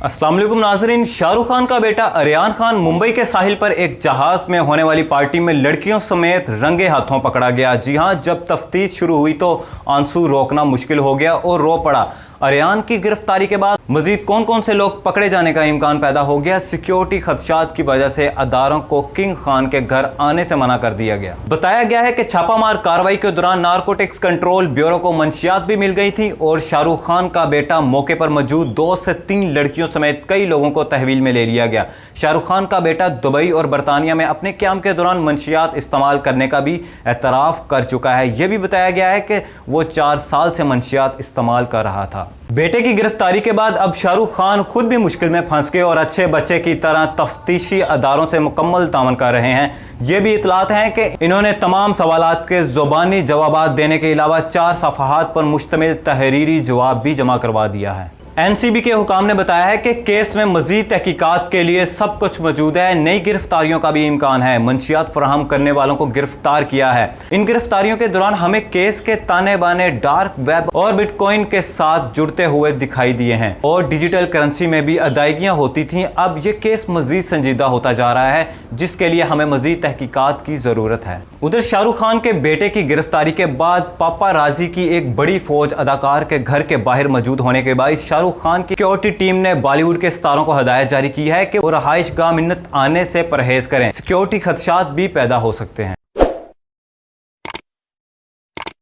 अस्सलाम वालेकुम नाजरीन। शाहरुख खान का बेटा आर्यन खान मुंबई के साहिल पर एक जहाज में होने वाली पार्टी में लड़कियों समेत रंगे हाथों पकड़ा गया। जी हां, जब तफ्तीश शुरू हुई तो आंसू रोकना मुश्किल हो गया और रो पड़ा। आर्यन की गिरफ्तारी के बाद मजीद कौन कौन से लोग पकड़े जाने का इम्कान पैदा हो गया। सिक्योरिटी खदशात की वजह से अदारों को किंग खान के घर आने से मना कर दिया गया। बताया गया है कि छापामार कार्रवाई के दौरान नारकोटिक्स कंट्रोल ब्यूरो को मंशियात भी मिल गई थी और शाहरुख खान का बेटा मौके पर मौजूद 2 से 3 लड़कियों समेत कई लोगों को तहवील में ले लिया गया। शाहरुख खान का बेटा दुबई और बरतानिया में अपने क्याम के दौरान मंशियात इस्तेमाल करने का भी एतराफ कर चुका है। यह भी बताया गया है कि वो 4 साल से मंशियात इस्तेमाल कर रहा था। बेटे की गिरफ्तारी के बाद अब शाहरुख खान खुद भी मुश्किल में फंस गए और अच्छे बच्चे की तरह तफ्तीशी अदारों से मुकम्मल तावन कर रहे हैं। ये भी इतलात हैं कि इन्होंने तमाम सवालात के ज़ुबानी जवाबात देने के अलावा 4 सफ़हात पर मुश्तमिल तहरीरी जवाब भी जमा करवा दिया है। एनसीबी के हुकाम ने बताया है कि केस में मजीद तहकीकात के लिए सब कुछ मौजूद है। नई गिरफ्तारियों का भी इम्कान है। मंशियात फराहम करने वालों को गिरफ्तार किया है। इन गिरफ्तारियों के दौरान हमें केस के ताने बाने डार्क वेब और बिटकॉइन के साथ जुड़ते हुए दिखाई दिए हैं और डिजिटल करेंसी में भी अदायगियां होती थी। अब यह केस मजीद संजीदा होता जा रहा है, जिसके लिए हमें मजीद तहकीकात की जरूरत है। उधर शाहरुख खान के बेटे की गिरफ्तारी के बाद पापाराजी की एक बड़ी फौज अदाकार के घर के बाहर मौजूद होने के बाद शाहरुख खान की सिक्योरिटी टीम ने बॉलीवुड के सितारों को हिदायत जारी की है कि वो रहाइश गाह मिन्नत आने से परहेज करें। सिक्योरिटी खदशात भी पैदा हो सकते हैं।